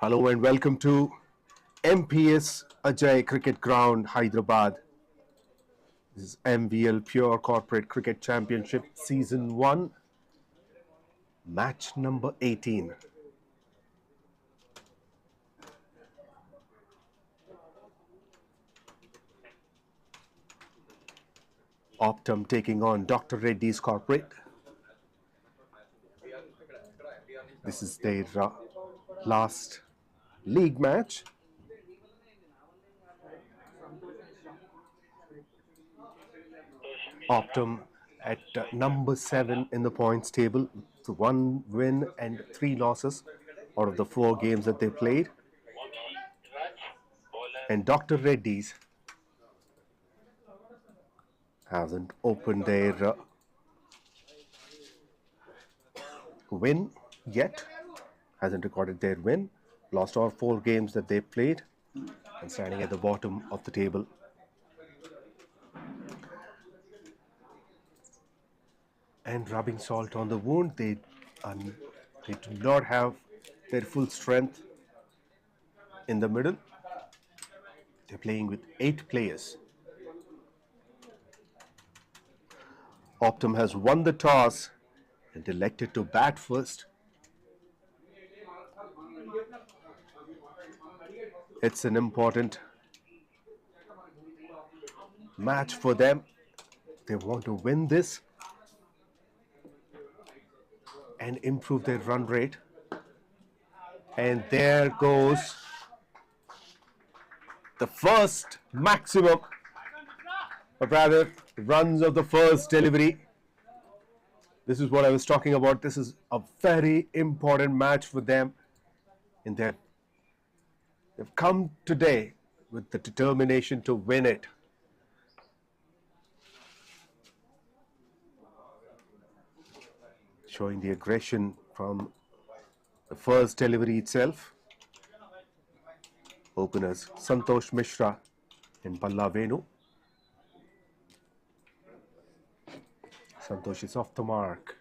Hello and welcome to 𝗵𝗵𝗃𝗲𝗃 Cricket Ground, Hyderabad. This is MVL Pure Corporate Cricket Championship Season 1, match number 18. OPTUM taking on Dr. Reddy's Corporate. This is their last league match. OPTUM at number 7 in the points table, with 1 win and 3 losses out of the 4 games that they played. And Dr. Reddy's hasn't opened their win yet, hasn't recorded their win, lost all 4 games that they played, and standing at the bottom of the table. And rubbing salt on the wound, they do not have their full strength in the middle. They're playing with 8 players. OPTUM has won the toss and elected to bat first. It's an important match for them. They want to win this and improve their run rate. And there goes the first maximum, or rather runs of the first delivery. This is what I was talking about. This is a very important match for them. In their, they've come today with the determination to win it. Showing the aggression from the first delivery itself. Openers Santosh Mishra and Balla. Santosh is off the mark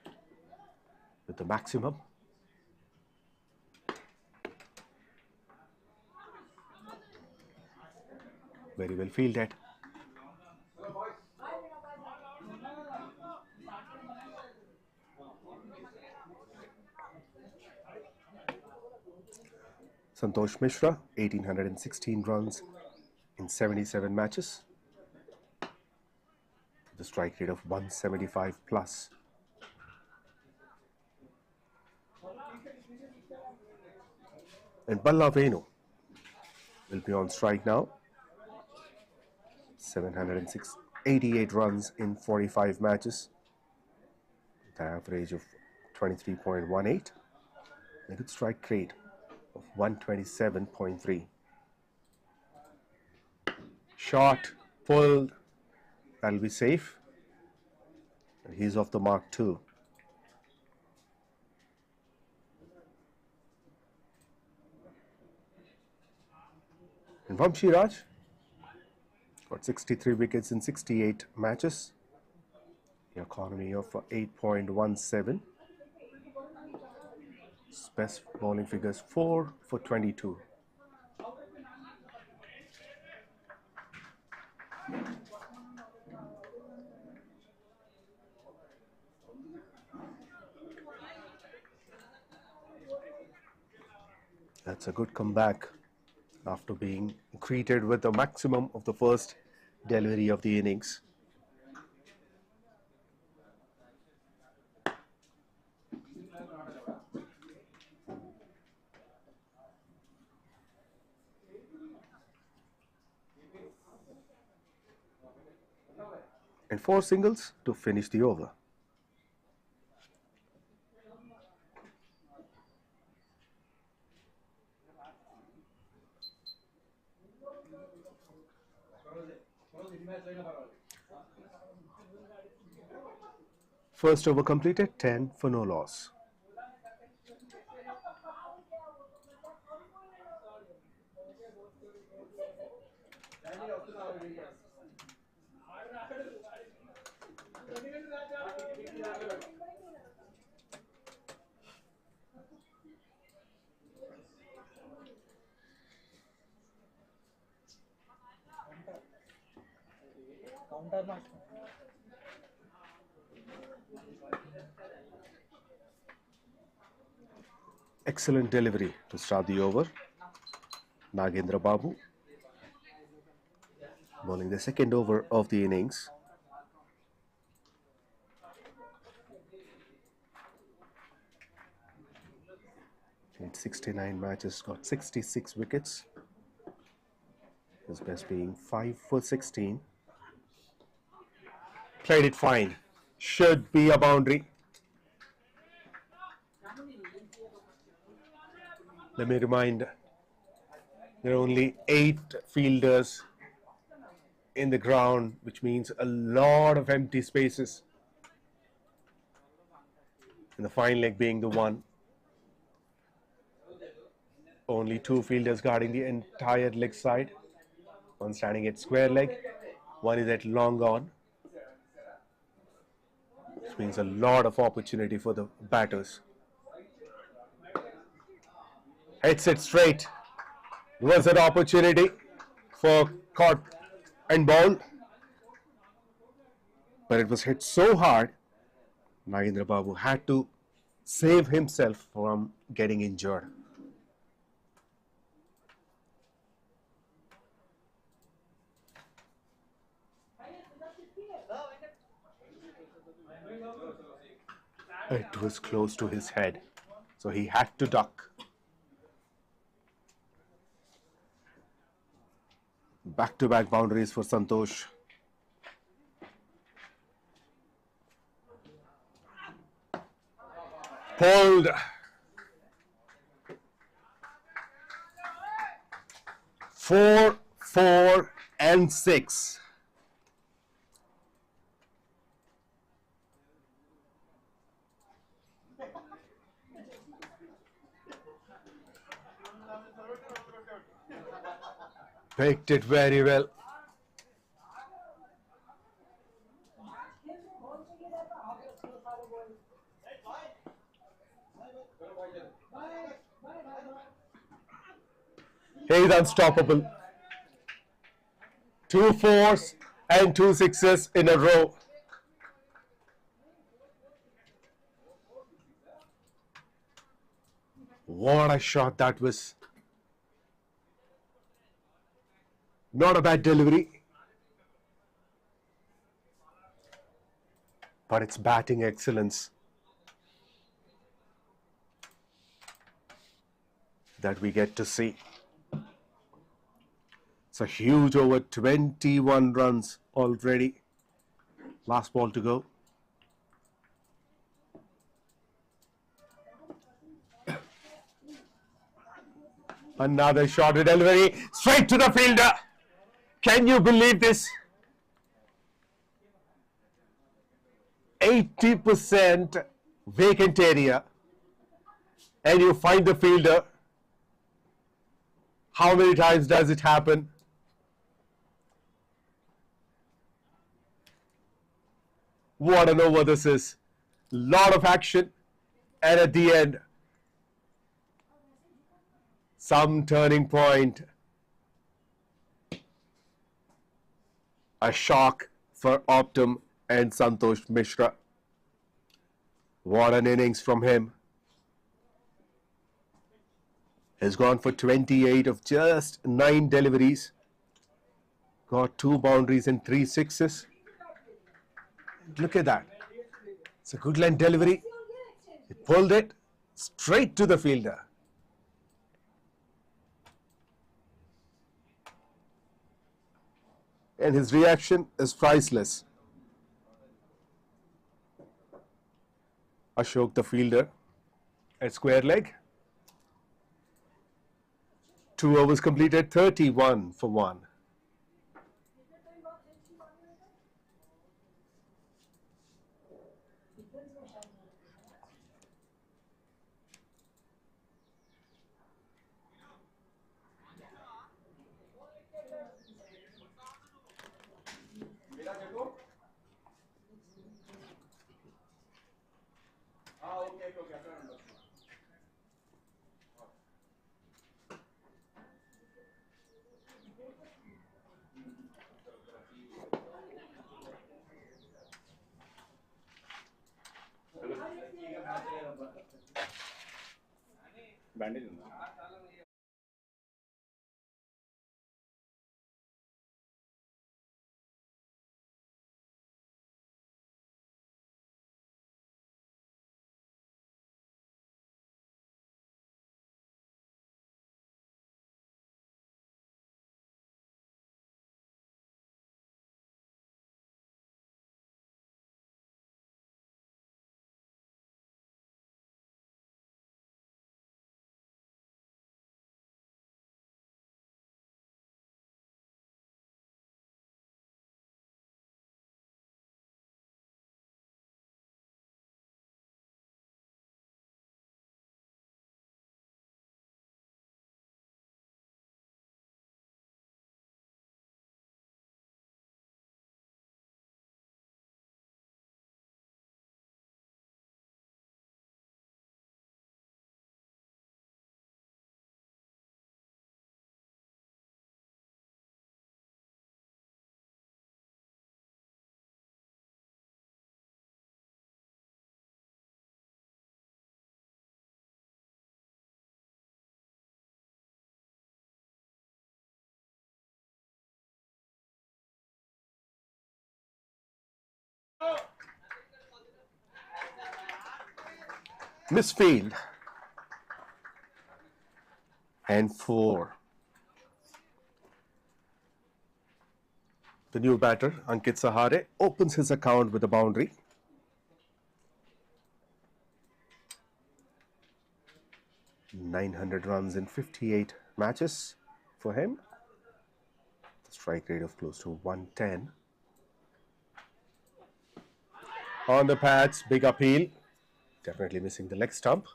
with the maximum. Very well fielded. Santosh Mishra, 1816 runs in 77 matches, with a strike rate of 175 plus. And Balla will be on strike now. 788 runs in 45 matches, with an average of 23.18, and a good strike rate of 127.3. Shot pulled, that'll be safe. And he's off the mark too. And 𝗵𝗺 got 63 wickets in 68 matches, the economy of 8.17. Best bowling figures 4 for 22. That's a good comeback after being greeted with the maximum of the first delivery of the innings. And 4 singles to finish the over. First over completed, 10 for no loss. Excellent delivery to start the over. 𝗙𝗂𝗹𝗃𝗲 bowling the second over of the innings. In 69 matches, got 66 wickets. His best being 5 for 16. Played it fine. Should be a boundary. Let me remind, there are only 8 fielders in the ground, which means a lot of empty spaces. And the fine leg being the one. Only 2 fielders guarding the entire leg side. One standing at square leg, one is at long on. Which means a lot of opportunity for the batters. Hits it straight. Was an opportunity for caught and bowled, but it was hit so hard, 𝗙𝗂𝗹𝗃𝗲 had to save himself from getting injured. It was close to his head, so he had to duck. Back-to-back boundaries for Santosh. Pulled. 4, 4 and 6. Picked it very well. He's unstoppable. 2 4s and 2 6s in a row. What a shot that was. Not a bad delivery, but it's batting excellence that we get to see. It's a huge over, 21 runs already. Last ball to go. Another shot delivery, straight to the fielder. Can you believe this? 80% vacant area, and you find the fielder. How many times does it happen? What an over this is. Lot of action, and at the end, some turning point. A shock for OPTUM and Santosh Mishra. What an innings from him. Has gone for 28 of just 9 deliveries. Got 2 boundaries and 3 sixes. Look at that. It's a good line delivery. He pulled it straight to the fielder. And his reaction is priceless. Ashok, the fielder, at square leg. 2 overs completed, 31 for 1. Misfield. And 4. The new batter, 𝗪𝗃𝗃, opens his account with a boundary. .900 runs in 58 matches for him. The strike rate of close to 110. On the pads, big appeal. Definitely missing the leg stump.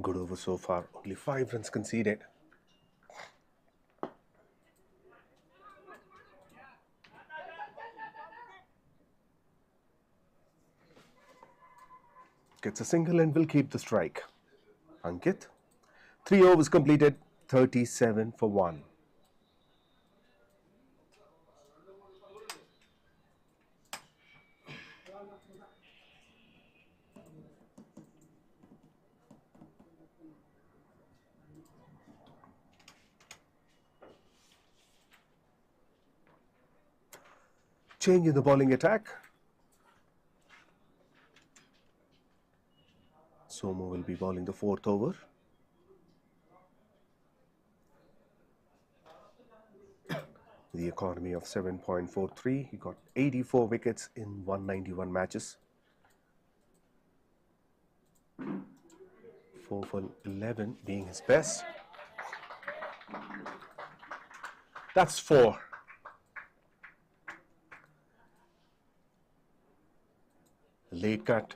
Good over so far. Only 5 runs conceded. Gets a single and will keep the strike. Ankit. 3 overs completed. 37 for 1. Change in the bowling attack. Somo will be bowling the 4th over. The economy of 7.43. He got 84 wickets in 191 matches. 4 for 11 being his best. That's 4. Late cut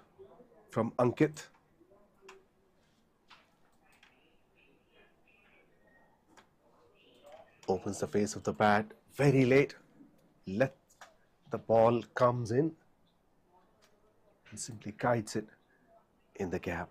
from Ankit. Opens the face of the bat very late. Let the ball comes in and simply guides it in the gap.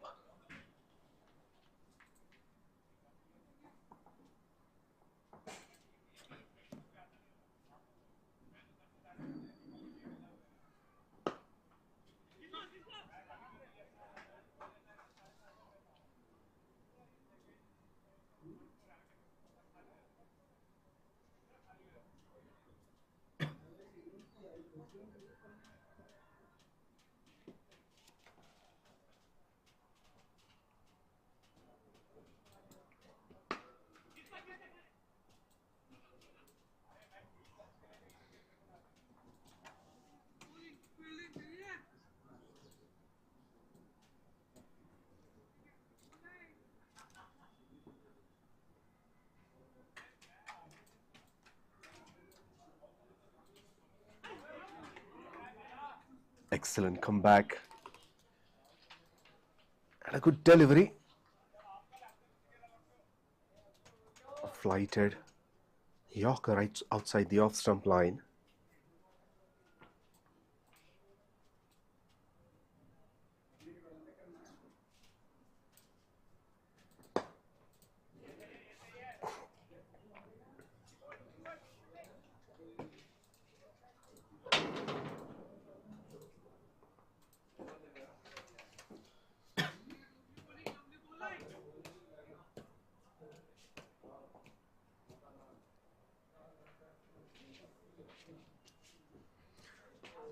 Excellent comeback and a good delivery. A flighted Yorker right outside the off-stump line.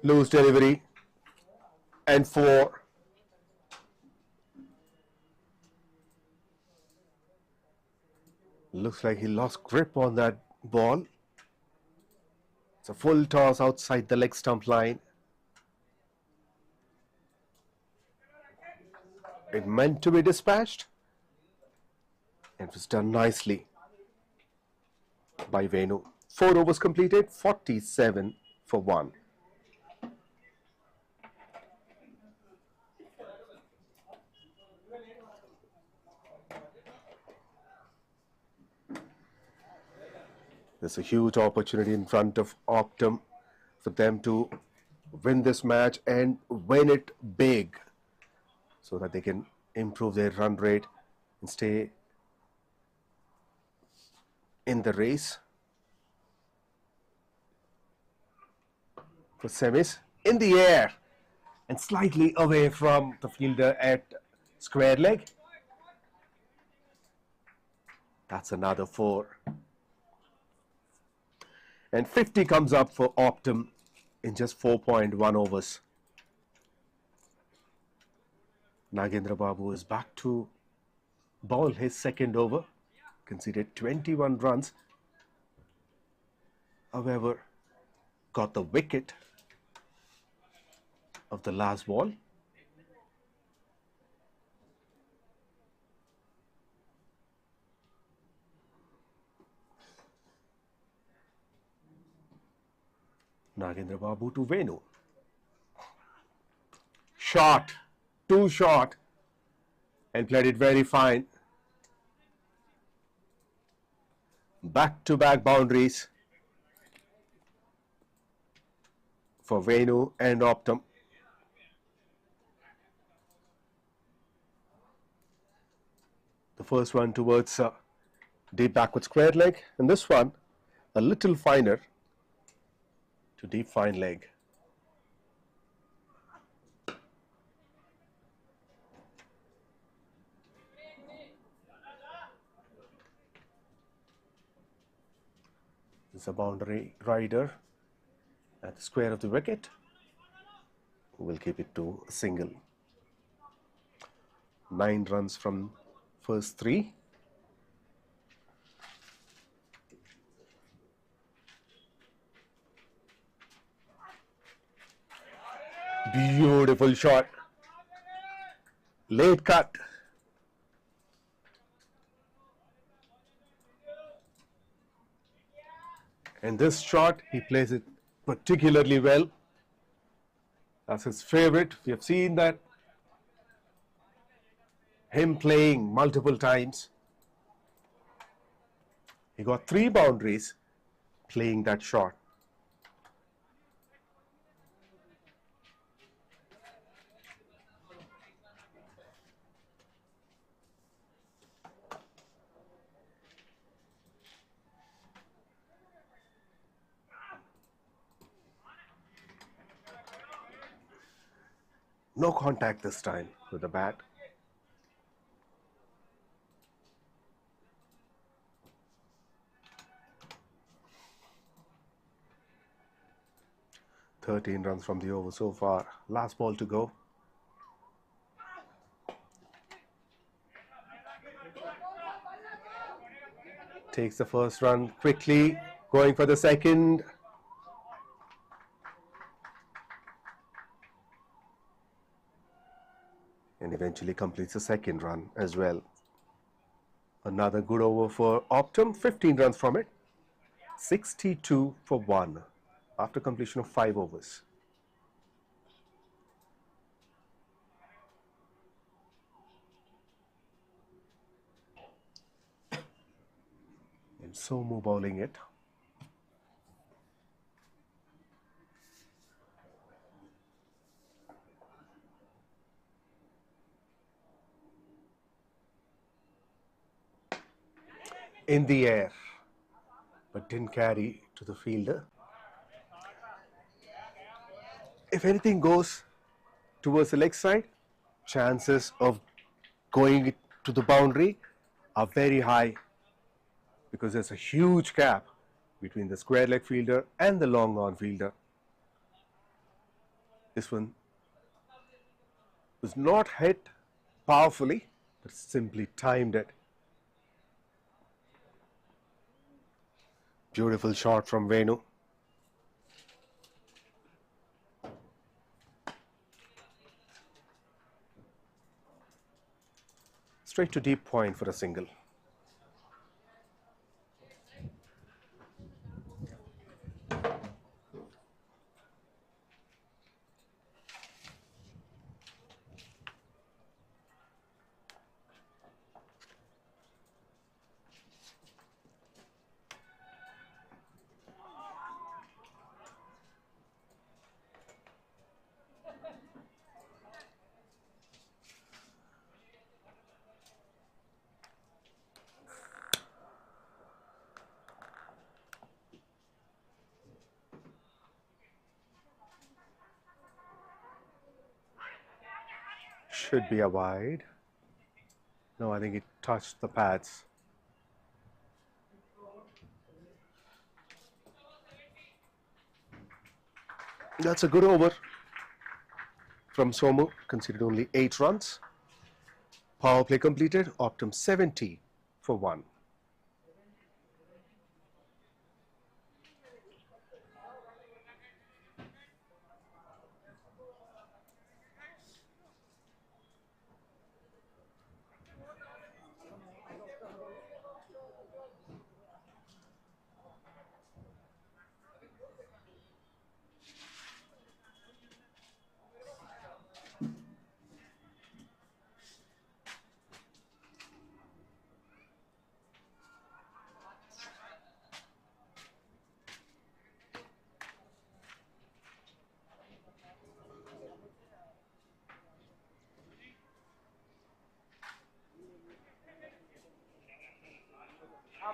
Loose delivery. And 4. Looks like he lost grip on that ball. It's a full toss outside the leg stump line. It meant to be dispatched. It was done nicely by Venu. 4 overs completed, 47 for 1. There's a huge opportunity in front of OPTUM for them to win this match and win it big so that they can improve their run rate and stay in the race for semis. In the air and slightly away from the fielder at square leg. That's another 4. And 50 comes up for OPTUM in just 4.1 overs. Nagendra Babu is back to bowl his second over. Conceded 21 runs. However, got the wicket of the last ball. Nagendra Babu to Venu. Shot, too short, and played it very fine. Back-to-back boundaries for Venu and OPTUM. The first one towards deep backward square leg, and this one a little finer to deep fine leg. This is a boundary rider at the square of the wicket. We'll keep it to a single. 9 runs from first 3. Beautiful shot. Late cut. And this shot, he plays it particularly well. That's his favorite. We have seen that him playing multiple times. He got 3 boundaries playing that shot. No contact this time with the bat. "13 runs from the over so far. Last ball to go. Takes the first run quickly, going for the second. And eventually completes the second run as well. Another good over for OPTUM, 15 runs from it. 62 for 1 after completion of 5 overs. And 𝗀𝗎𝗄 bowling it. In the air, but didn't carry to the fielder. If anything goes towards the leg side, chances of going to the boundary are very high because there's a huge gap between the square leg fielder and the long on fielder. This one was not hit powerfully, but simply timed it. Beautiful shot from Venu. Straight to deep point for a single. Should be a wide. No, I think it touched the pads. That's a good over from Somu, conceded only 8 runs. Power play completed, Optum 70 for 1.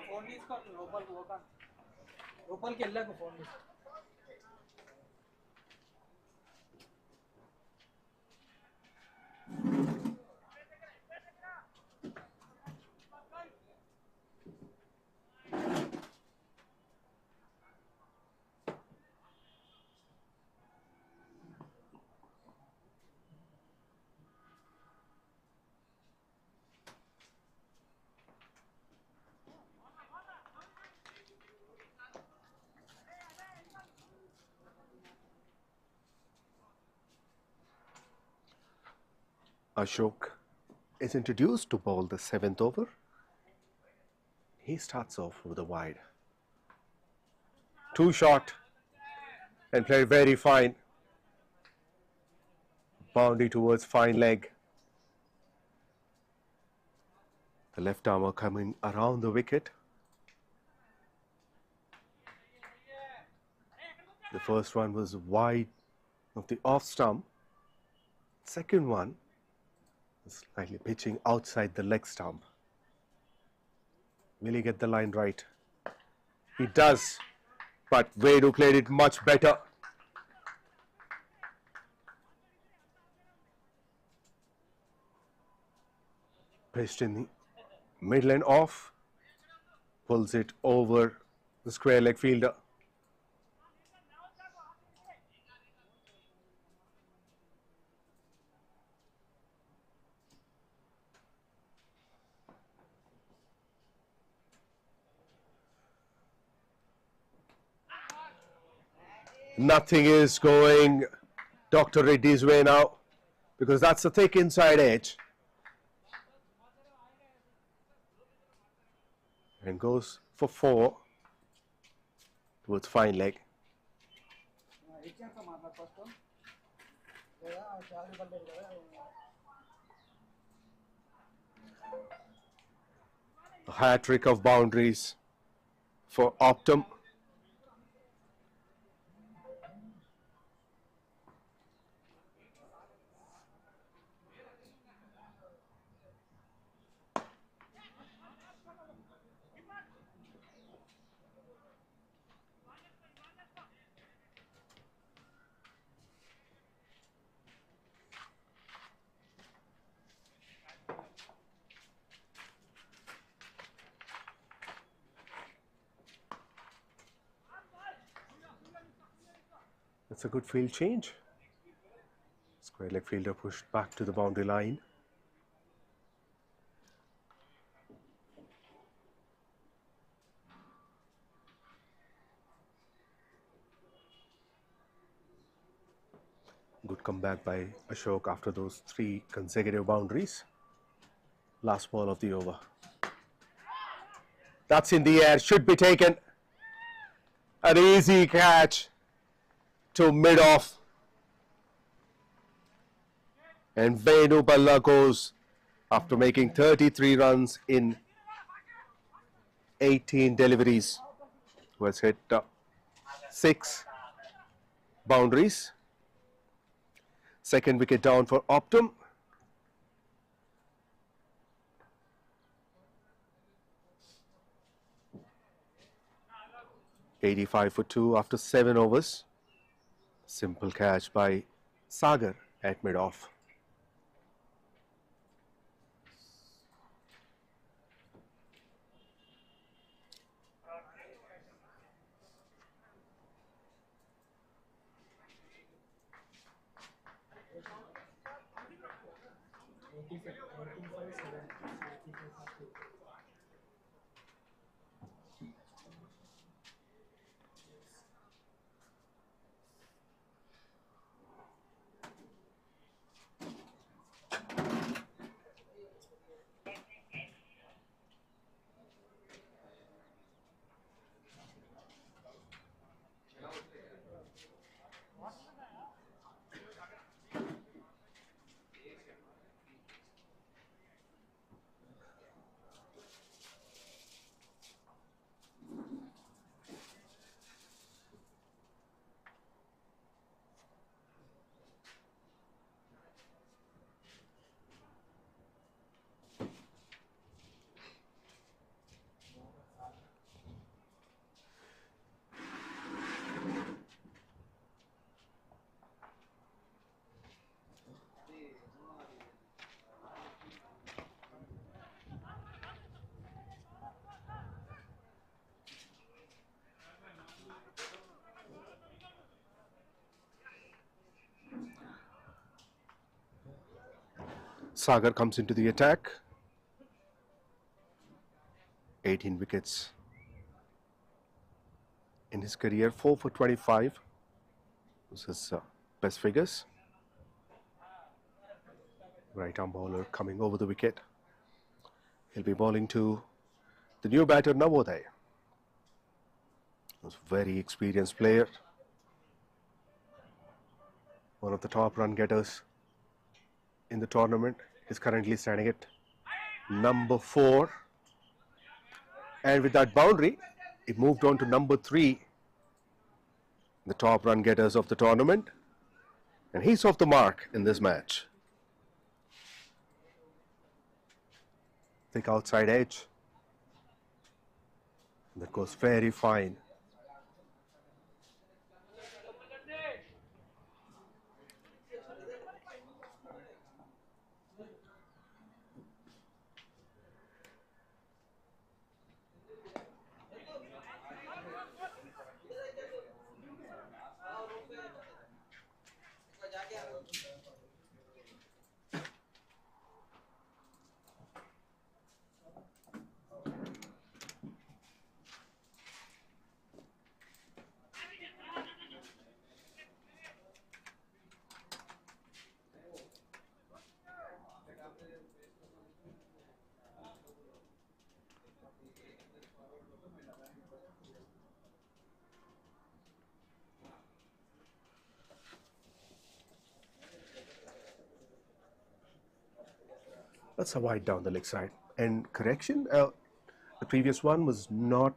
Phone इसका local वो का local के अलग phone Ashok is introduced to bowl the 7th over. He starts off with a wide. 2 shot and played very fine. Boundary towards fine leg. The left armour coming around the wicket. The first one was wide of the off stump. Second one slightly pitching outside the leg stump. Will he get the line right? He does, but Venu played it much better. Pitched in the middle and off, pulls it over the square leg fielder. Nothing is going Dr. Reddy's way now, because that's a thick inside edge. And goes for 4 towards fine leg. A hat-trick of boundaries for Optum. That's a good field change. Square leg fielder pushed back to the boundary line. Good comeback by Ashok after those 3 consecutive boundaries. Last ball of the over. That's in the air, should be taken. An easy catch to mid-off. And 𝗵𝗺 goes after making 33 runs in 18 deliveries. Was hit 6 boundaries. Second wicket down for OPTUM. 𝗵𝗡 for 2 after 7 overs. Simple catch by Sagar at mid-off. Sagar comes into the attack. 18 wickets in his career, 4 for 25. This is best figures. Right arm bowler coming over the wicket. He'll be bowling to the new batter 𝗵𝗿𝗘. He's a very experienced player. One of the top run getters in the tournament. Is currently standing at number 4. And with that boundary, it moved on to number 3. The top run getters of the tournament. And he's off the mark in this match. Thick outside edge. That goes very fine. That's a wide down the leg side. And correction, the previous one was not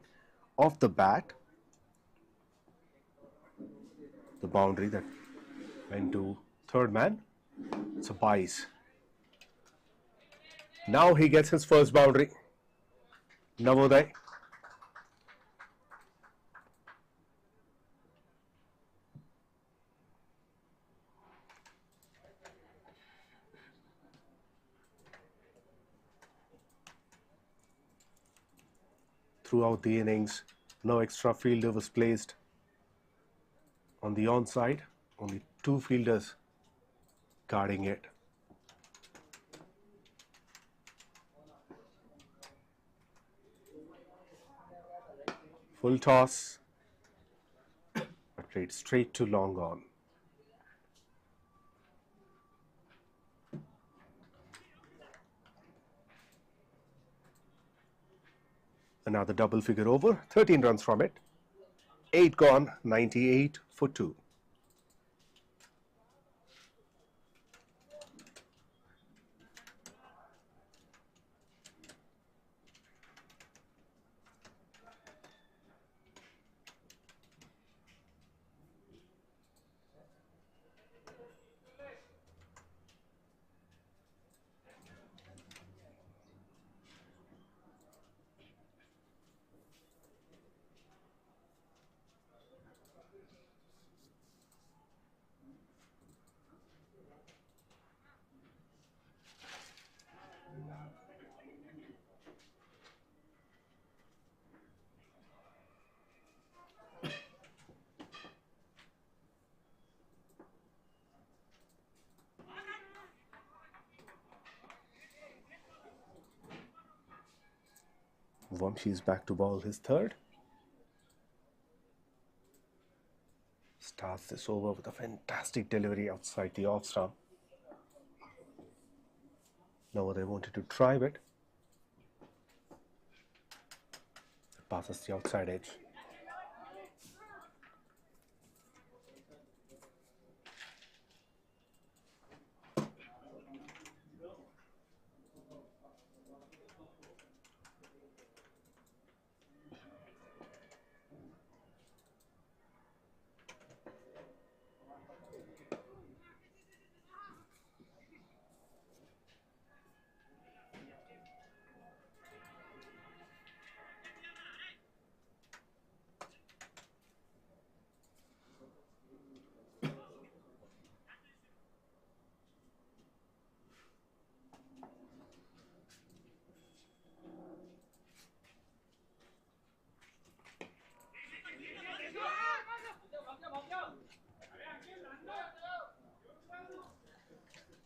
off the bat. The boundary that went to third man, it's a 𝗊𝗋𝗋. Now he gets his first boundary. 𝗵𝗿𝗘. Throughout the innings, no extra fielder was placed on the onside. Only 2 fielders guarding it. Full toss, but played straight to long on. Another double figure over, 13 runs from it. 8 gone, 98 for 2. 𝗬𝗺𝗃 is back to ball his third. Starts this over with a fantastic delivery outside the off stump. 𝗬𝗏𝗃 wanted to try it. Passes the outside edge.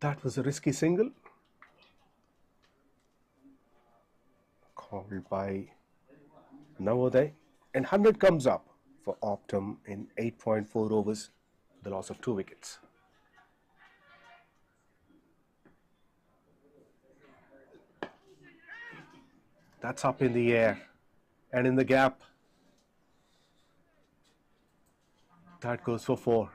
That was a risky single. Called by 𝗬𝗏𝗃. And 100 comes up for OPTUM in 8.4 overs, the loss of 2 wickets. That's up in the air and in the gap. That goes for 4.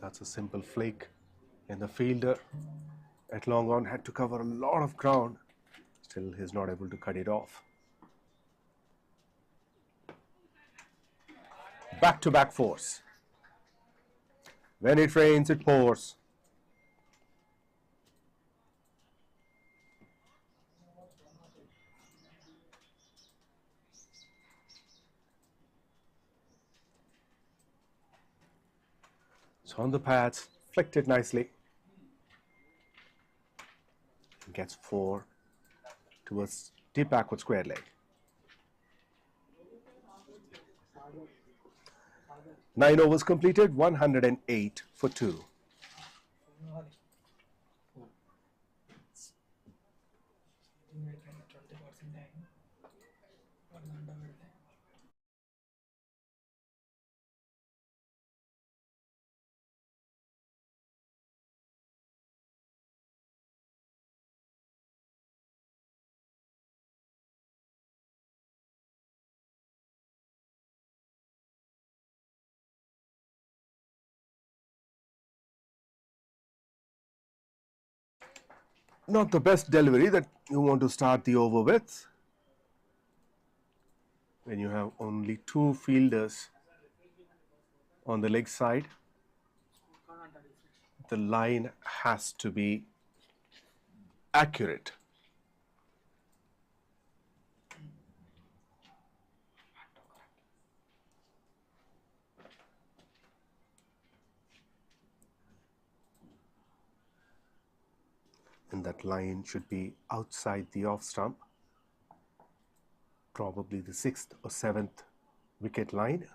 That's a simple flake, and the fielder at long on had to cover a lot of ground. Still, he's not able to cut it off. Back-to-back fours. When it rains, it pours. So on the pads, flicked it nicely. Gets 4 towards deep backward square leg. 9 overs completed, 108 for 2. Not the best delivery that you want to start the over with when you have only 2 fielders on the leg side. The line has to be accurate. and that line should be outside the off stump, probably the 6th or 7th wicket line.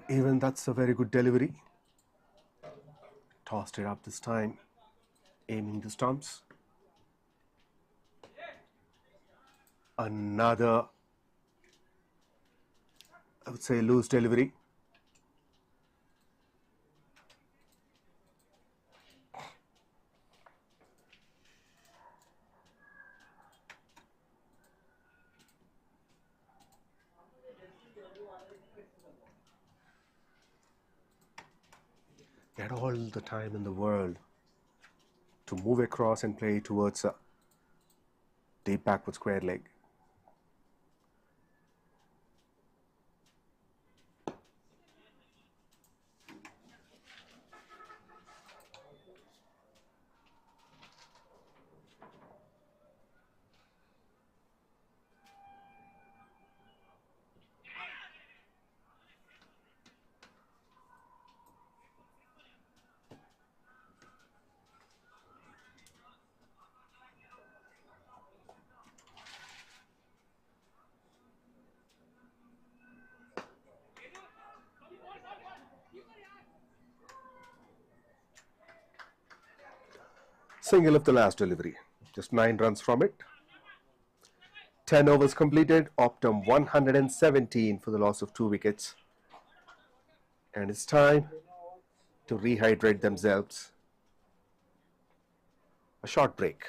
Even that's a very good delivery. Tossed it up this time, aiming the stumps. Another, I would say, loose delivery. He had all the time in the world to move across and play towards a deep backward square leg. Single of the last delivery, just 9 runs from it. 10 overs completed, OPTUM 117 for the loss of 2 wickets. And it's time to rehydrate themselves. A short break.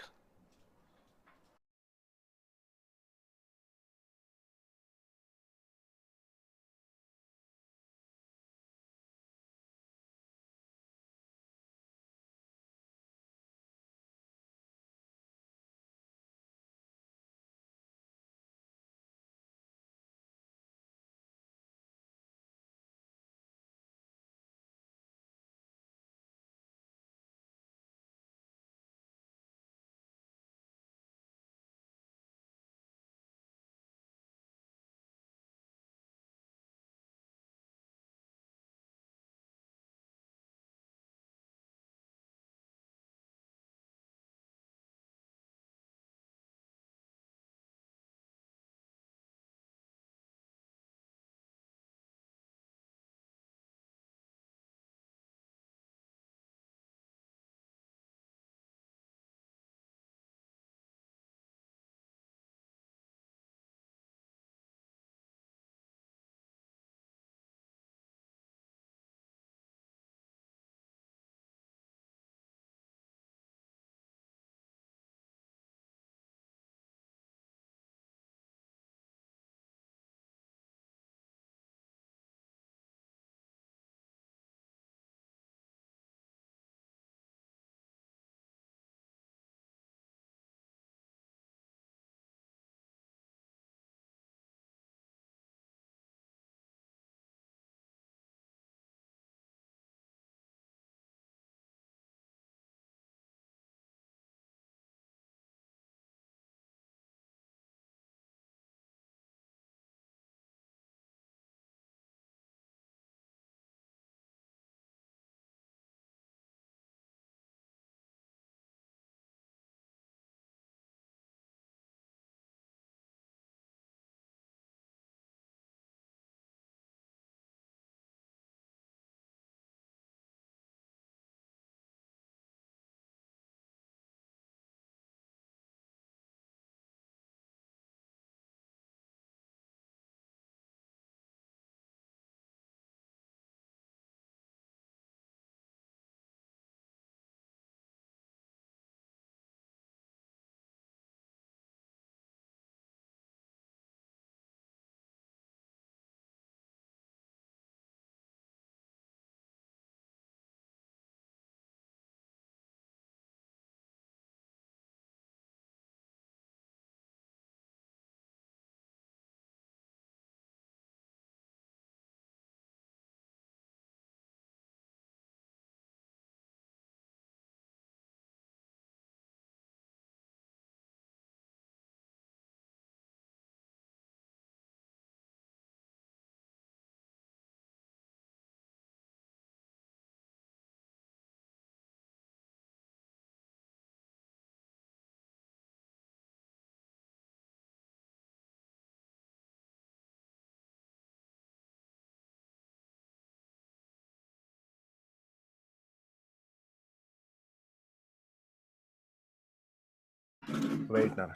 Wait now.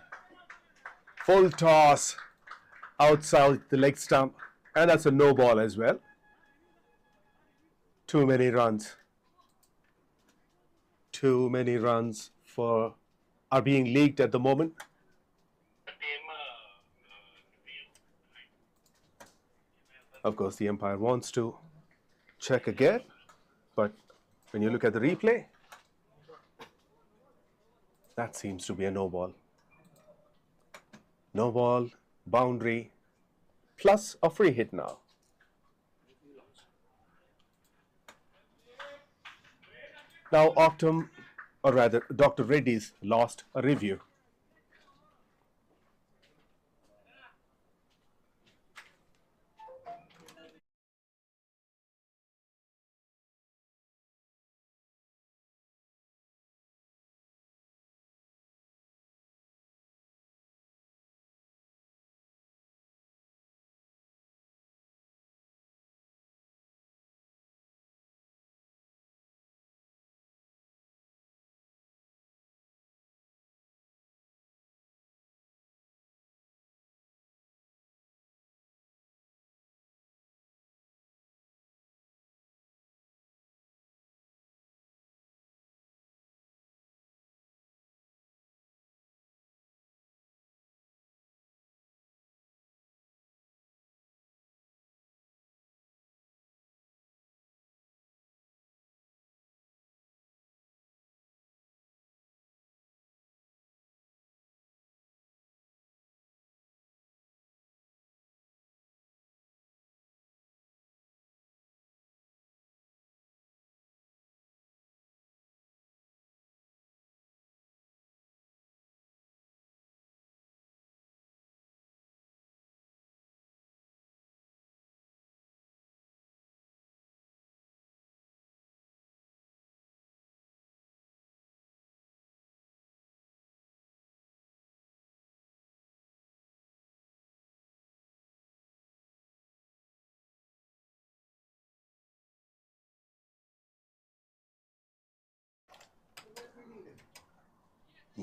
Full toss outside the leg stump, and that's a no ball as well. Too many runs. Too many runs are being leaked at the moment. Of course, the umpire wants to check again, but when you look at the replay, that seems to be a no ball. No ball, boundary, plus a free hit now. Now OPTUM, or rather Dr. Reddy's, lost a review.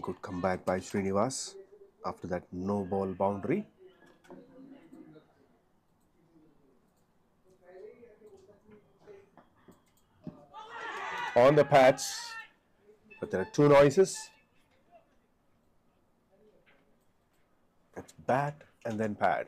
Good comeback by Srinivas after that no ball boundary. On the pads, but there are two noises. It's bat and then pad.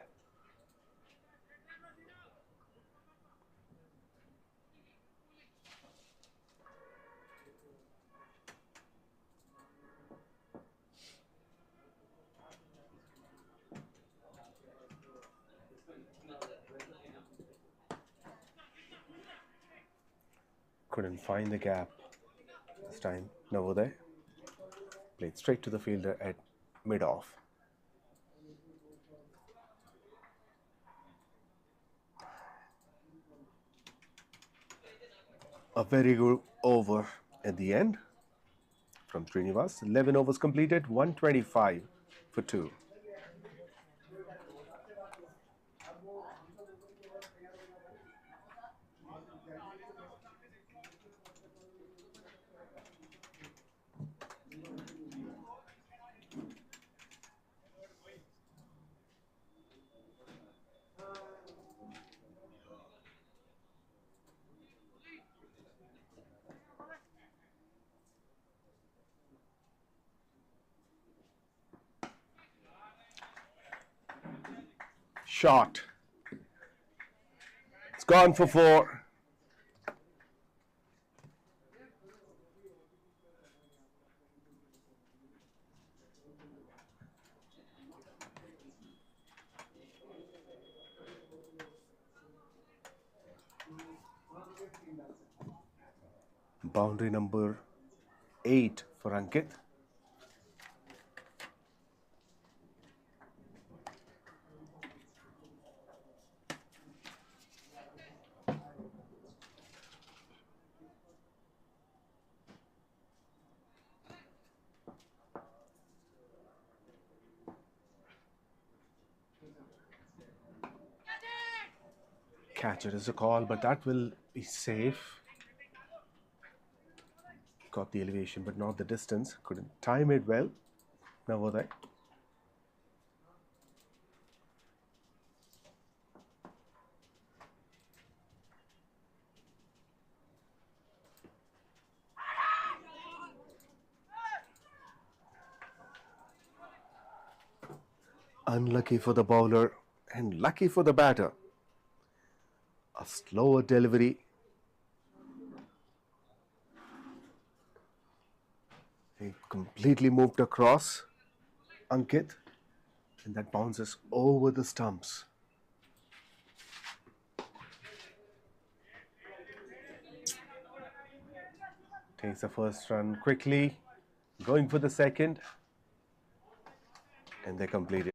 Couldn't find the gap this time. 𝗍𝗶𝗃 played straight to the fielder at mid-off. A very good over at the end from Srinivas. 11 overs completed, 125 for 2. Shot. It's gone for 4. Boundary number 8 for Ankit. Catcher is a call, but that will be safe. Got the elevation, but not the distance. Couldn't time it well. 𝗬𝗁𝗘. Unlucky for the bowler and lucky for the batter. A slower delivery. He completely moved across Ankit, and that bounces over the stumps. Takes the first run quickly, going for the second, and they complete it.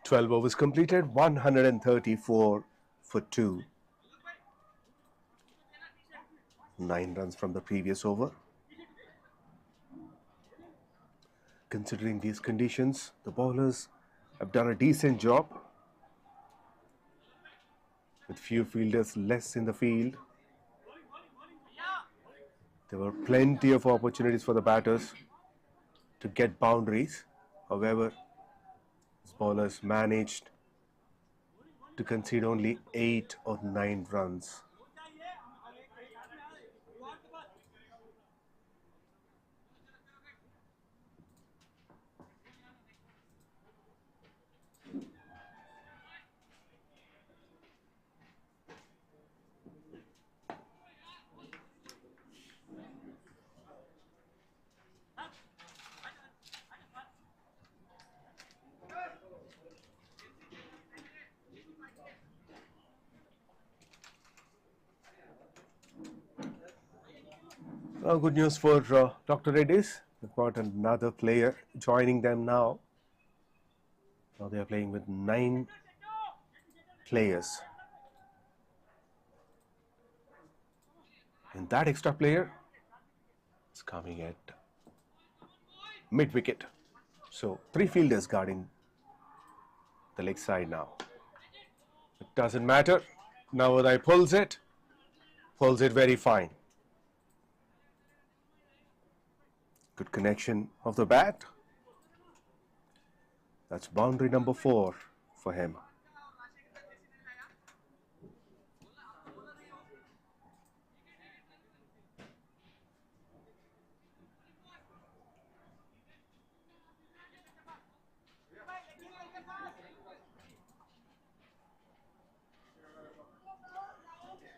"12 overs completed, 134 for 2. 9 runs from the previous over. Considering these conditions, the bowlers have done a decent job. With few fielders less in the field, there were plenty of opportunities for the batters to get boundaries. However, these bowlers managed to concede only 8 or 9 runs. Good news for Dr. REDDY'S. They've got another player joining them now. Now they are playing with 9 players. And that extra player is coming at mid-wicket. So 3 fielders guarding the leg side now. It doesn't matter. 𝗬𝗁𝗘 pulls it very fine. Good connection of the bat. That's boundary number 4 for him.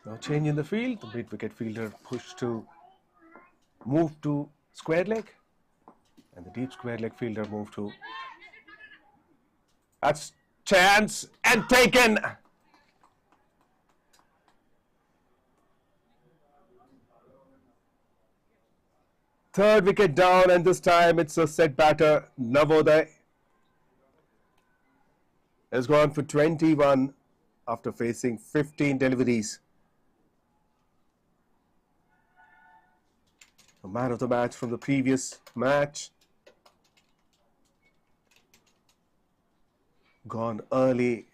Now change in the field. The mid-wicket fielder move to square leg, and the deep square leg fielder move to. That's chance and taken. Third wicket down, and this time it's a set batter. 𝗬𝗁𝗘 has gone for 21 after facing 15 deliveries. The man of the match from the previous match. Gone early.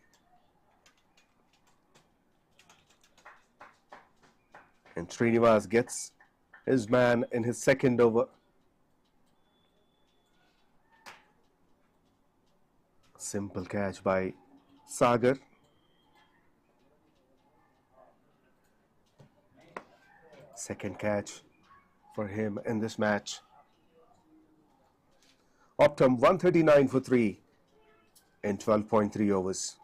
And Srinivas gets his man in his second over. Simple catch by Sagar. Second catch for him in this match. OPTUM 139 for 3 in 12.3 overs.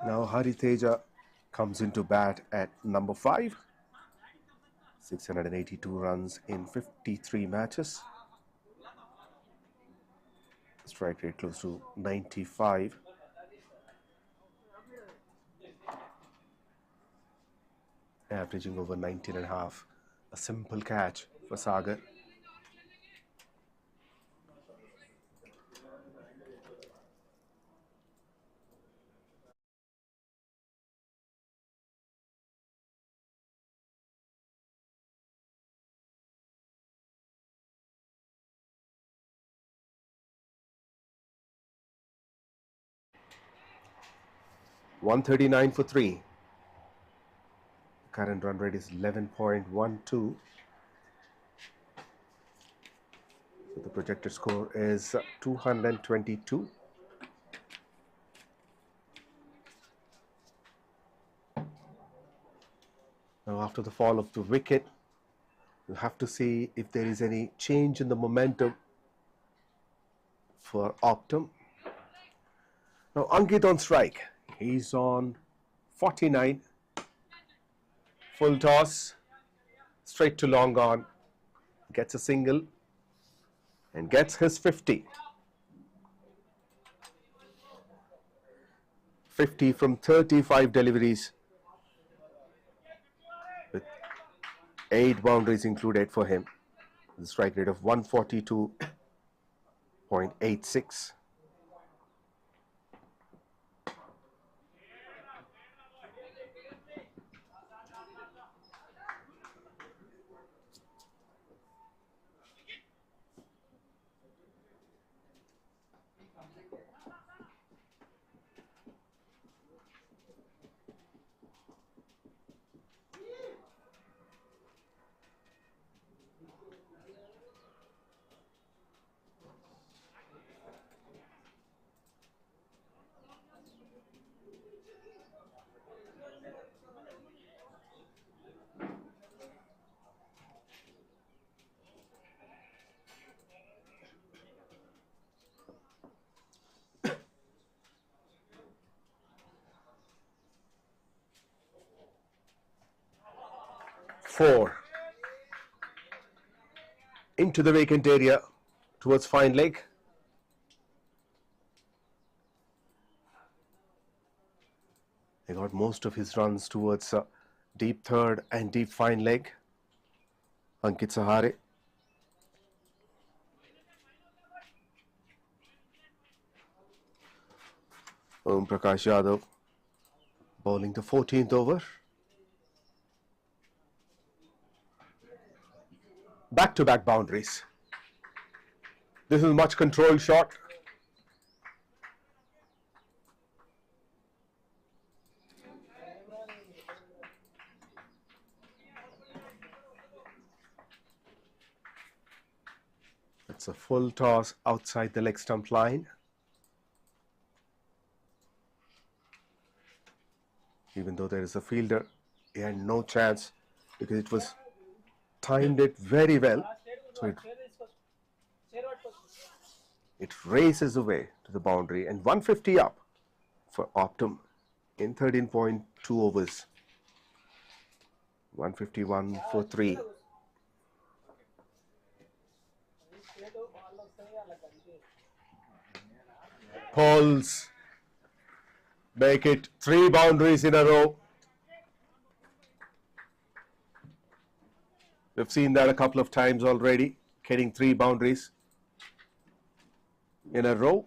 Now 𝘊�la𝗙𝗃𝗃 comes into bat at number 5. 682 runs in 53 matches. Strike rate close to 95. Averaging over 19.5. A simple catch for Sagar. $139 for 3. Current run rate is 11.12. So the projected score is 222. Now after the fall of the wicket, we'll have to see if there is any change in the momentum for OPTUM. Now Ankit on strike. He's on 49. Full toss, straight to long on, gets a single and gets his 50. 50 from 35 deliveries with 8 boundaries included for him. The strike rate of 142.86. Four into the vacant area towards fine leg. He got most of his runs towards deep third and deep fine leg. Ankit Sahare. 𝗀𝗏𝗃𝗃 Yadav bowling the 14th over. Back-to-back boundaries. This is a much controlled shot. It's a full toss outside the leg stump line. Even though there is a fielder, he had no chance because it was timed it very well. So it races away to the boundary and 150 up for OPTUM in 13.2 overs. 151 for 3. Poles make it 3 boundaries in a row. We've seen that a couple of times already, getting 3 boundaries in a row.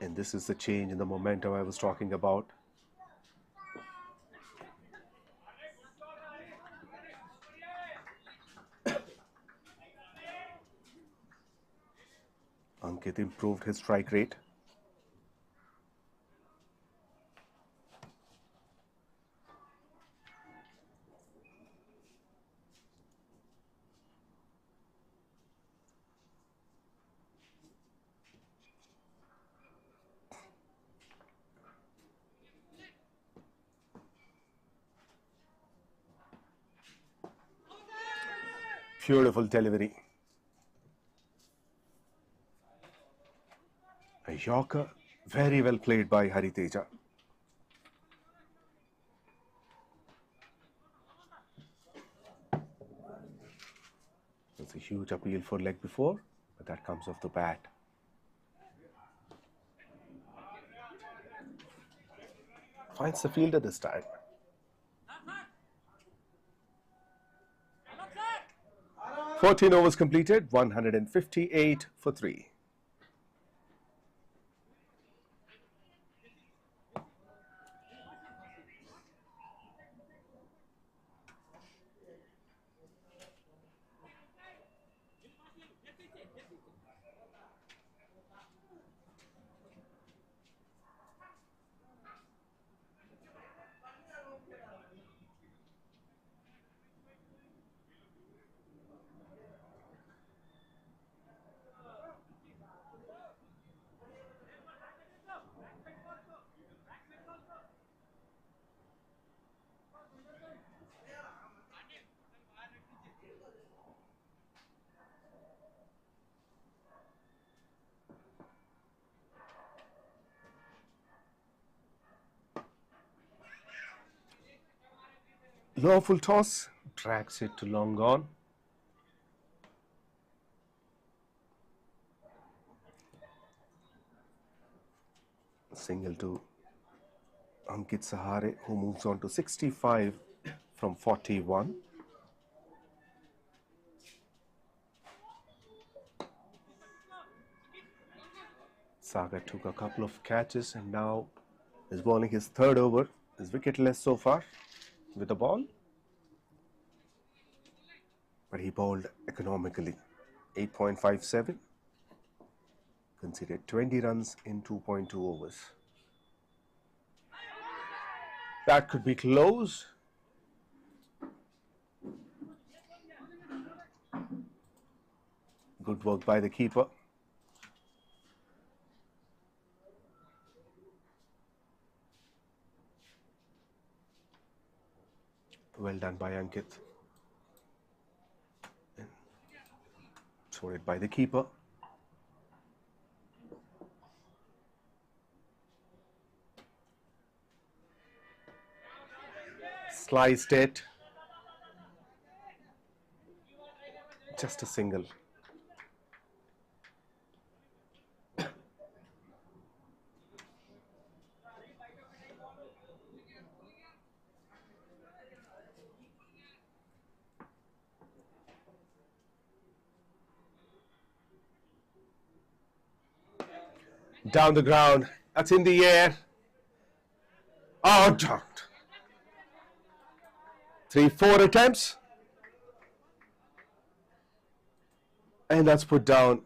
And this is the change in the momentum I was talking about. Ankit improved his strike rate. Beautiful delivery. A Yorker, very well played by 𝗃𝗃𝗃𝗃. That's a huge appeal for leg before, but that comes off the bat. Finds the fielder this time. "14 overs completed, 158 for 3. Lawful toss, drags it to long on. Single to Ankit Sahare, who moves on to 65 from 41. Sagar took a couple of catches and now is bowling his third over. Is wicketless so far with the ball, but he bowled economically. 8.57, conceded 20 runs in 2.2 overs. That could be close. Good work by the keeper. Well done by Ankit. Sorted by the keeper. Sliced it. Just a single. Down the ground. That's in the air. Out. 3-4 attempts. And that's put down.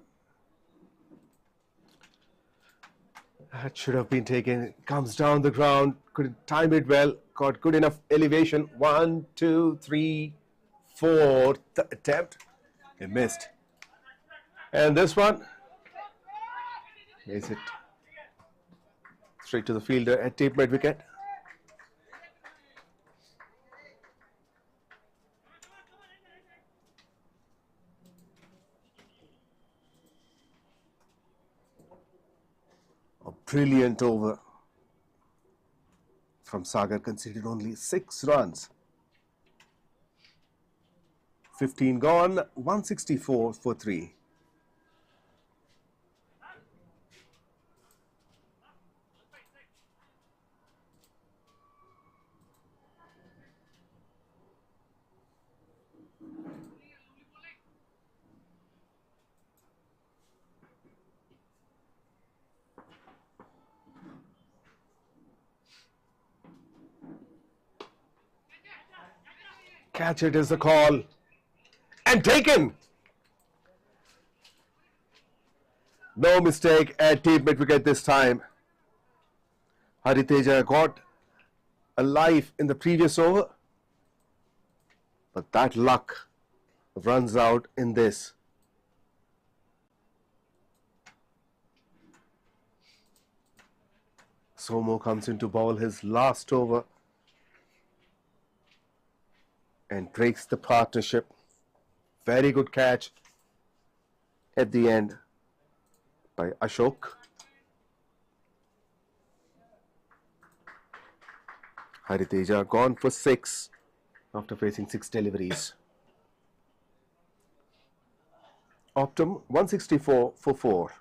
That should have been taken. Comes down the ground. Couldn't time it well. Got good enough elevation. 1, 2, 3, 4th attempt. He missed. And this one is it straight to the fielder at tape mid wicket. A brilliant over from Sagar, conceded only 6 runs. 15 gone, 164 for 3. Catch it is the call. And taken. No mistake at deep mid-wicket this time. 𝗃𝗃𝗃𝗃 got a life in the previous over, but that luck runs out in this. 𝗬𝗁 comes in to bowl his last over and breaks the partnership. Very good catch at the end by Ashok. 𝗃𝗃𝗃𝗃 gone for 6 after facing 6 deliveries. OPTUM 164 for 4.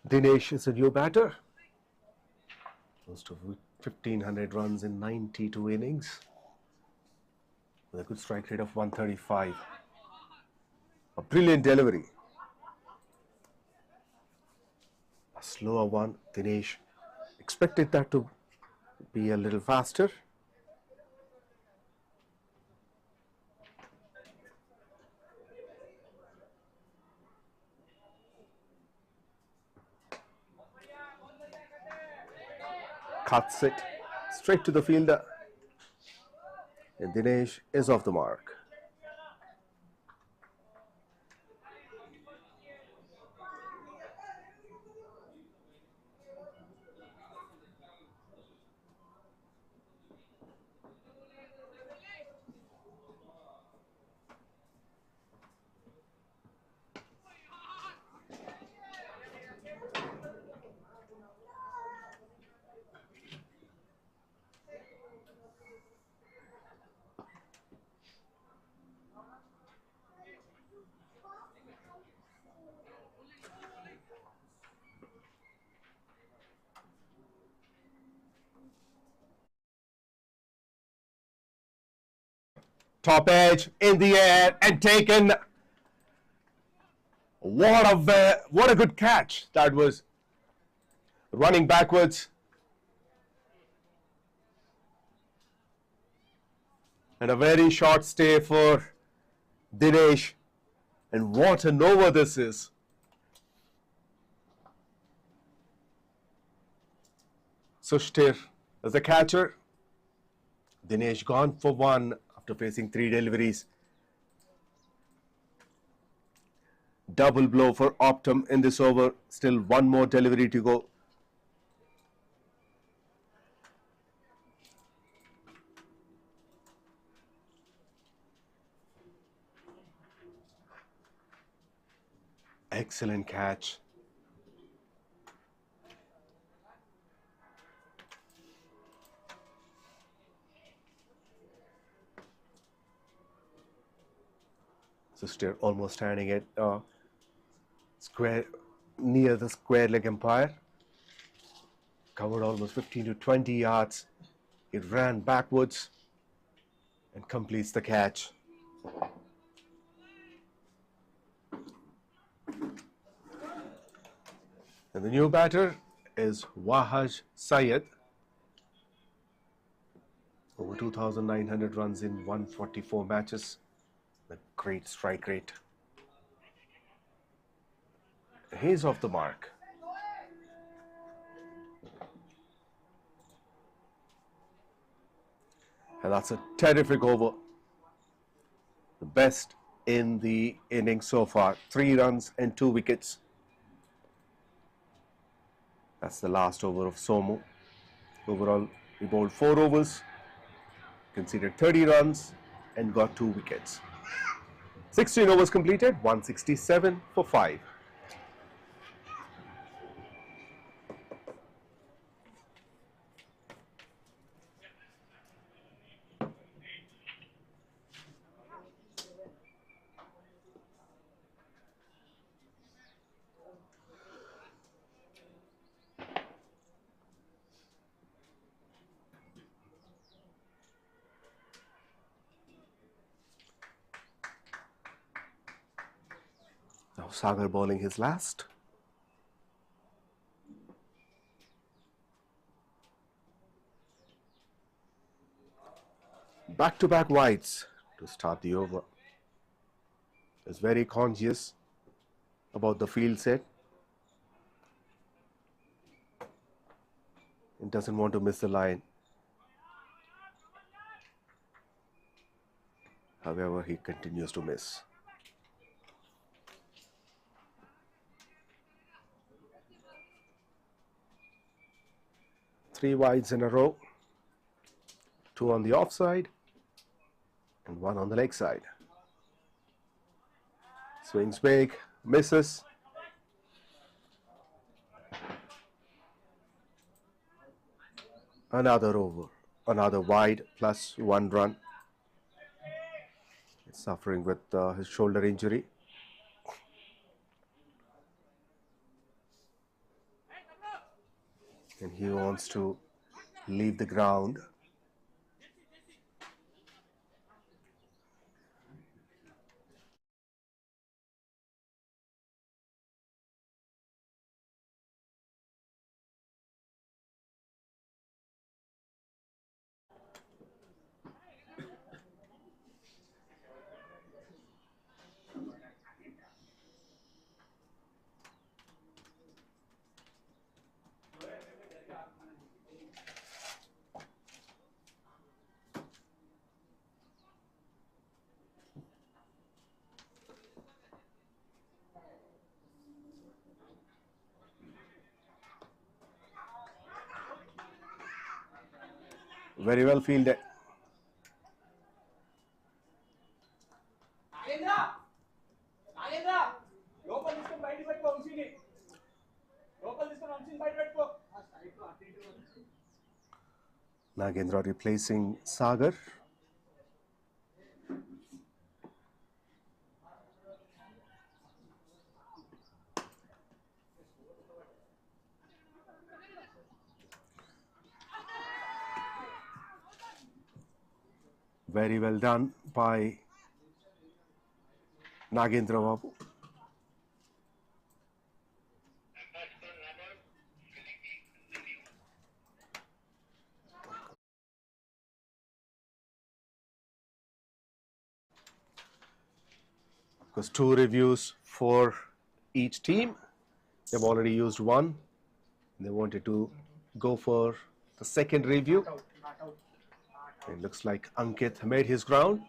Dinesh is a new batter. Close to 1,500 runs in 92 innings with a good strike rate of 135. A brilliant delivery. A slower one. Dinesh expected that to be a little faster. Cuts it straight to the fielder, and Dinesh is off the mark. Top edge in the air and taken. What a good catch that was. Running backwards. And a very short stay for Dinesh. And what an over this is. Sushtir as the catcher. Dinesh gone for 1 after facing 3 deliveries. Double blow for OPTUM in this over. Still 1 more delivery to go. Excellent catch. Sushtir almost standing at square near the square leg umpire. Covered almost 15 to 20 yards. It ran backwards and completes the catch. And the new batter is Wahaj Syed. Over 2,900 runs in 144 matches. A great strike rate. He's off the mark. And that's a terrific over. The best in the innings so far. 3 runs and 2 wickets. That's the last over of 𝗬𝗁. Overall, he bowled 4 overs, conceded 30 runs, and got 2 wickets. 16 overs completed, 167 for 5. Now Sagar bowling his last. Back-to-back wides to start the over. Is very conscious about the field set. He doesn't want to miss the line. However, he continues to miss. Three wides in a row. Two on the offside and one on the leg side. Swings big, misses. Another over, another wide plus 1 run. He's suffering with his shoulder injury. And he wants to leave the ground. Very well fielded. Nagendra replacing Sagar. Very well done by Nagendra Babu. Because 2 reviews for each team. They've already used one. They wanted to go for the second review. It looks like Ankit made his ground.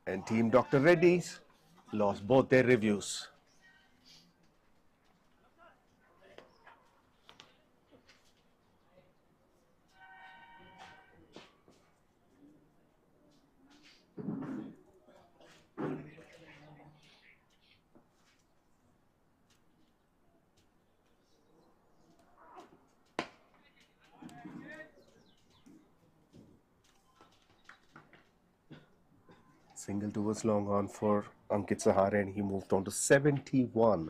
And team Dr. Reddy's lost both their reviews. Single towards long on for Ankit Sahare, and he moved on to 71.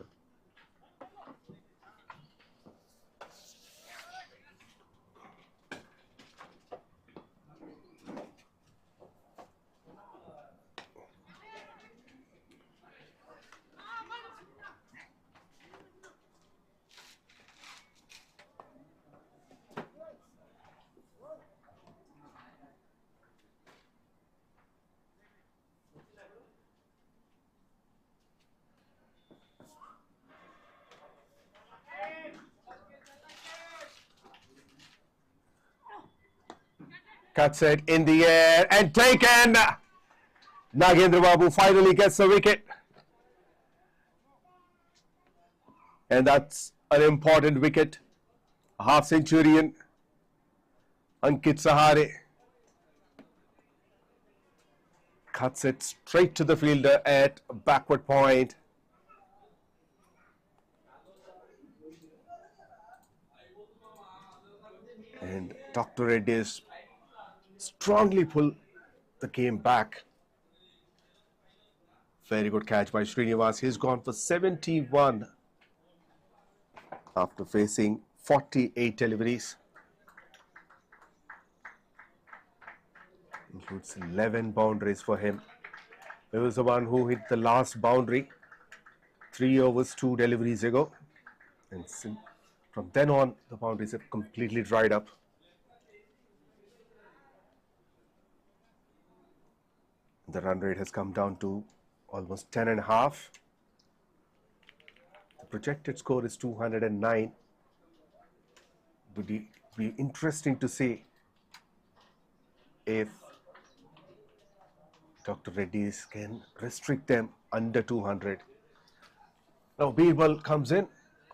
Cuts it in the air and taken. Nagendra Babu finally gets the wicket. And that's an important wicket. A half centurion. Ankit Sahare cuts it straight to the fielder at backward point. And Dr. Reddy's strongly pull the game back. Very good catch by Srinivas. He's gone for 71 after facing 48 deliveries. Includes 11 boundaries for him. He was the one who hit the last boundary 3 overs, 2 deliveries ago. And from then on, the boundaries have completely dried up. The run rate has come down to almost 10.5. The projected score is 209. Would be interesting to see if Dr. Reddy's can restrict them under 200. Now 𝗵𝗵𝗆 comes in,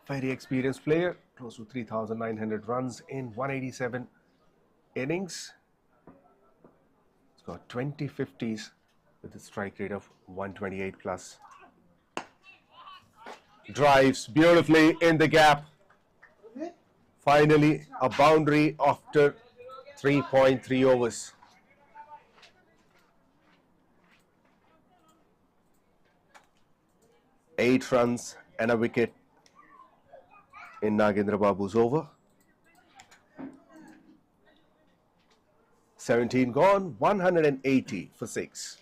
very experienced player, close to 3,900 runs in 187 innings. He's got 20 50s with a strike rate of 128 plus. Drives beautifully in the gap. Finally, a boundary after 3.3 overs. Eight runs and a wicket in Nagendra Babu's over. 17 gone, 180 for 6.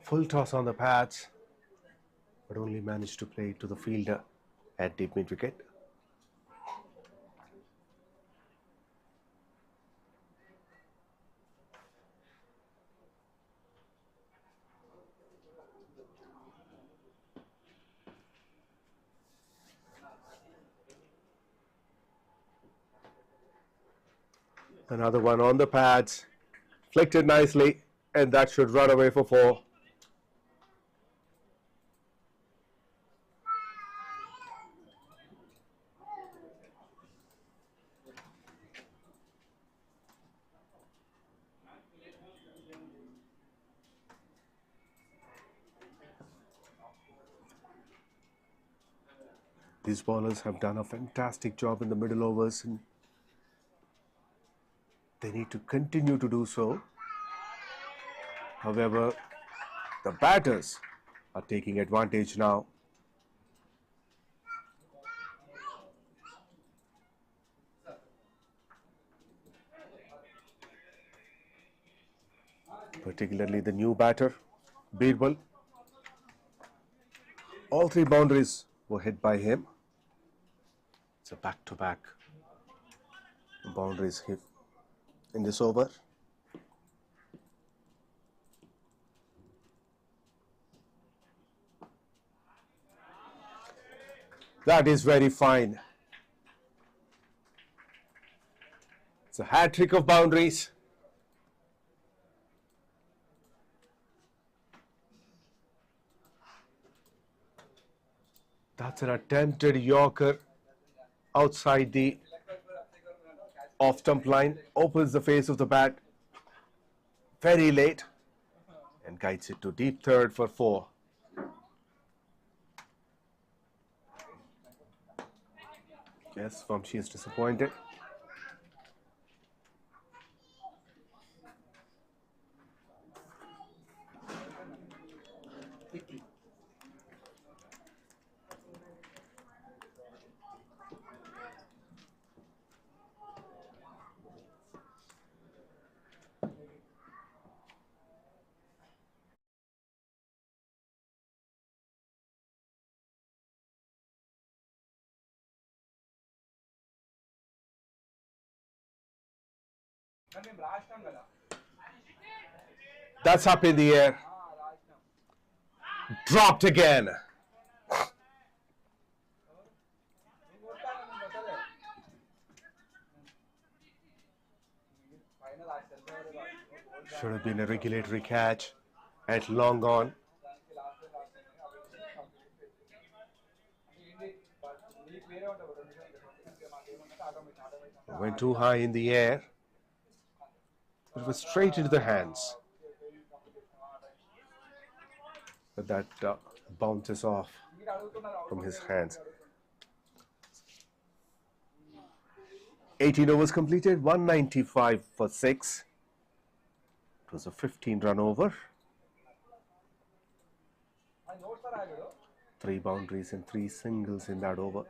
Full toss on the pads, but only managed to play it to the fielder at deep mid wicket. Another one on the pads, flicked it nicely, and that should run away for 4. These bowlers have done a fantastic job in the middle overs, and they need to continue to do so. However, the batters are taking advantage now. Particularly the new batter, 𝗵𝗵𝗆. All 3 boundaries were hit by him. It's a back-to-back boundaries hit in this over. That is very fine. It's a hat trick of boundaries. That's an attempted Yorker outside the off-stump line. Opens the face of the bat very late and guides it to deep third for 4. Yes, 𝗬𝗁𝒄𝗃 is disappointed. That's up in the air. Dropped again. Should have been a regulatory catch at long on. Went too high in the air. It was straight into the hands. But that bounces off from his hands. 18 overs completed, 195 for 6. It was a 15-run over. 3 boundaries and 3 singles in that over.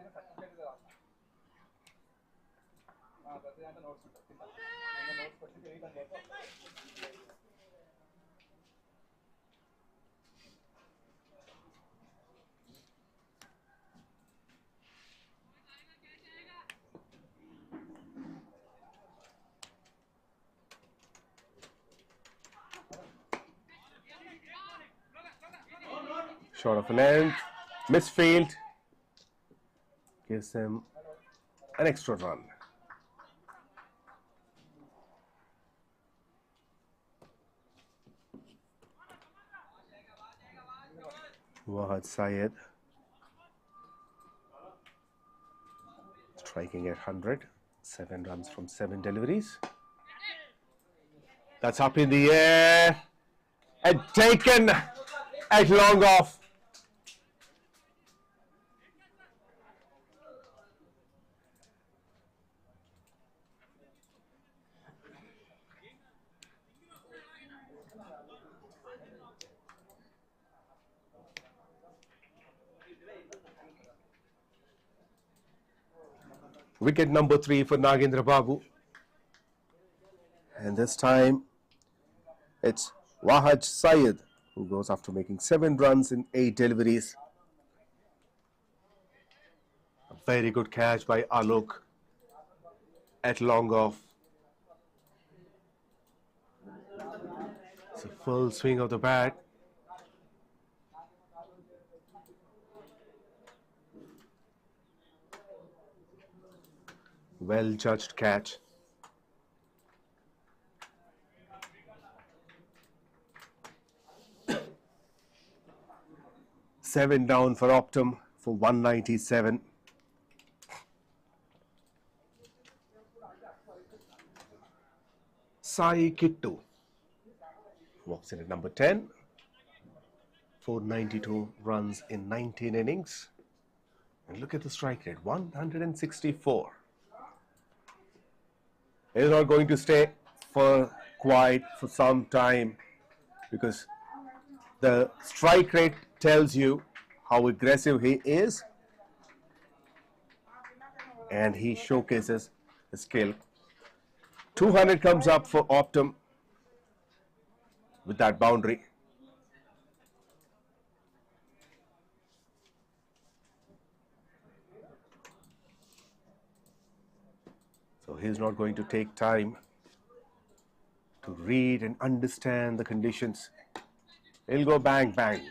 Short of a length, misfield, gives them an extra run. 𝗃𝗃𝗃𝗃 striking at 100, 7 runs from 7 deliveries. That's up in the air and taken at long off. Wicket number 3 for Nagendra Babu. And this time it's 𝗃𝗃𝗃𝗃 who goes after making 7 runs in 8 deliveries. A very good catch by Alok at long off. It's a full swing of the bat. Well judged catch. Seven down for Optum for 197. 𝗙𝗃𝗃𝗃 walks in at number 10. 492 runs in 19 innings. And look at the strike rate, 164. He's not going to stay for some time, because the strike rate tells you how aggressive he is, and he showcases his skill. 200 comes up for Optum with that boundary. So he's not going to take time to read and understand the conditions. He'll go bang, bang.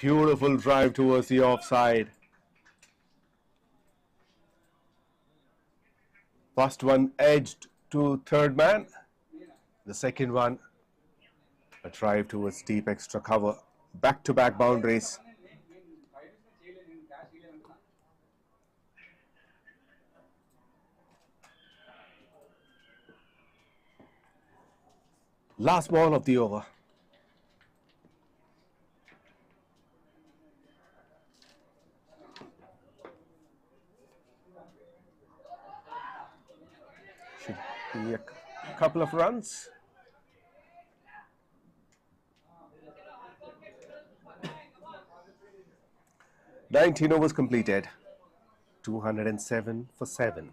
Beautiful drive towards the offside. First one edged to third man. The second one, a drive towards deep extra cover. Back-to-back boundaries. Last ball of the over. Should be a couple of runs. $19 overs completed. 207 for 7.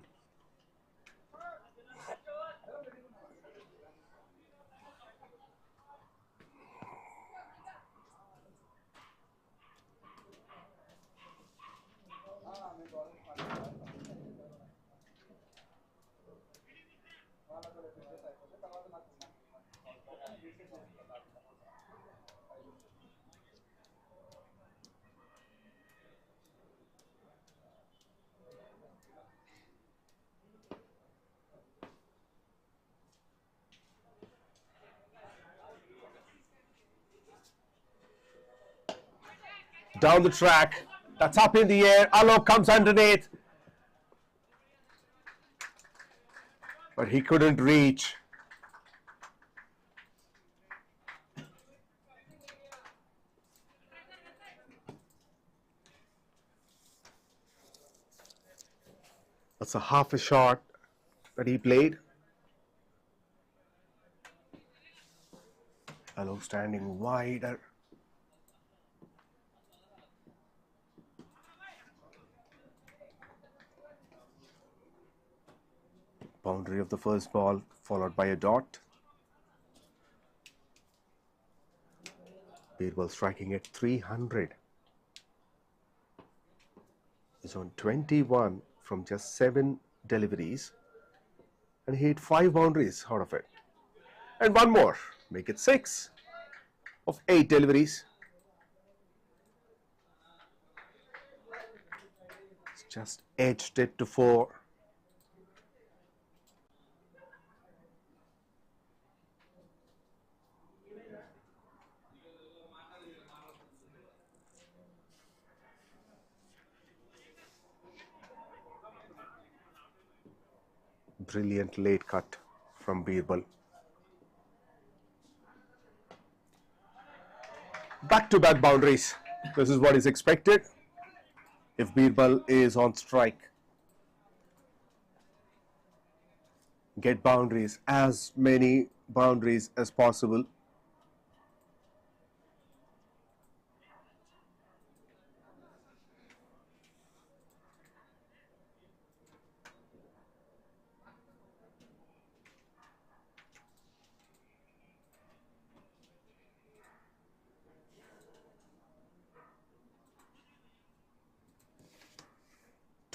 down the track. That's up in the air. Alok comes underneath. But he couldn't reach. That's a half a shot that he played. Alok standing wider. Boundary of the first ball followed by a dot. 𝗙𝗃𝗃 striking at 300. He's on 21 from just 7 deliveries and he hit 5 boundaries out of it. And one more, make it 6 of 8 deliveries. It's just edged it to 4. Brilliant late cut from 𝗙𝗃𝗃. Back-to-back boundaries. This is what is expected if 𝗙𝗃𝗃 is on strike. Get boundaries, as many boundaries as possible.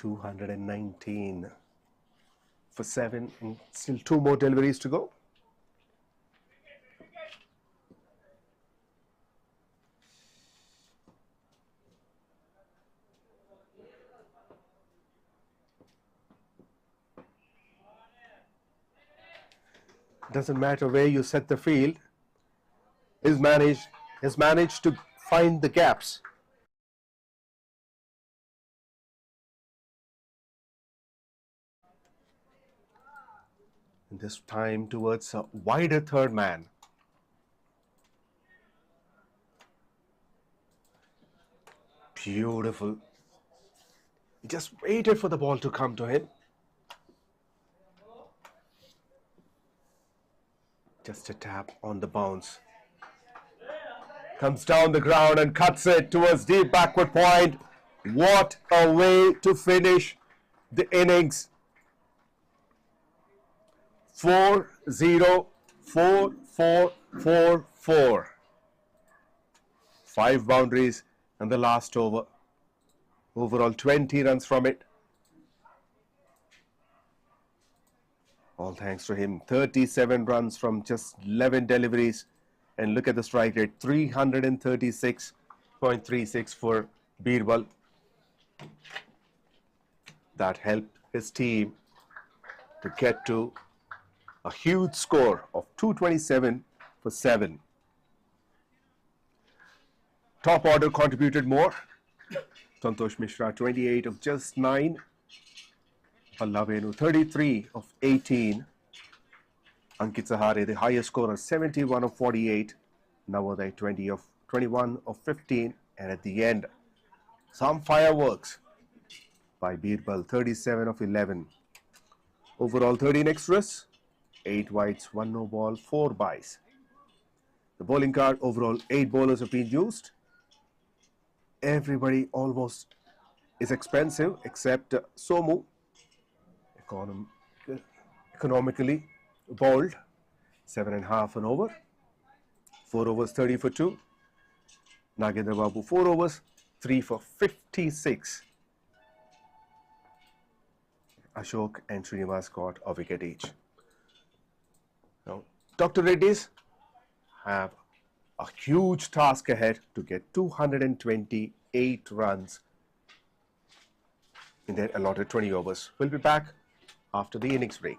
$219 for 7 and still 2 more deliveries to go. Doesn't matter where you set the field, has managed to find the gaps. And this time towards a wider third man. Beautiful. He just waited for the ball to come to him. Just a tap on the bounce. Comes down the ground and cuts it towards deep backward point. What a way to finish the innings. 4-0, 4-4-4-4. 5 boundaries and the last over. Overall 20 runs from it. All thanks to him. 37 runs from just 11 deliveries. And look at the strike rate, 336.36 for 𝗙𝗃𝗃. That helped his team to get to a huge score of 227 for 7. Top order contributed more. Santosh Mishra 28 of just 9. Pallavenu 33 of 18. Ankit Sahare, the highest scorer, 71 of 48. Navodaya 21 of 15. And at the end, some fireworks by 𝗙𝗃𝗃, 37 of 11. Overall 13 extras, 8 wides, 1 no ball, 4 byes. The bowling card, overall 8 bowlers have been used. Everybody almost is expensive except Somu, economically bowled, 7.5 and over. 4 overs, 30 for 2. Nagendra Babu, 4 overs, 3 for 56. Ashok and Srinivas got a wicket each. Now, Dr. Reddy's have a huge task ahead to get 228 runs in their allotted 20 overs. We'll be back after the innings break.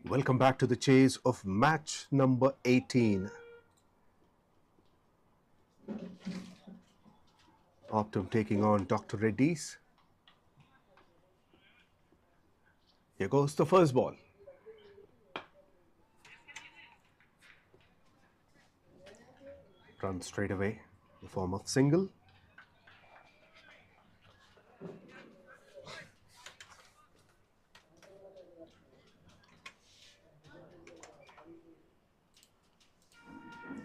Welcome back to the chase of match number 18. OPTUM taking on Dr. Reddy's. Here goes the first ball. Run straight away in the form of single.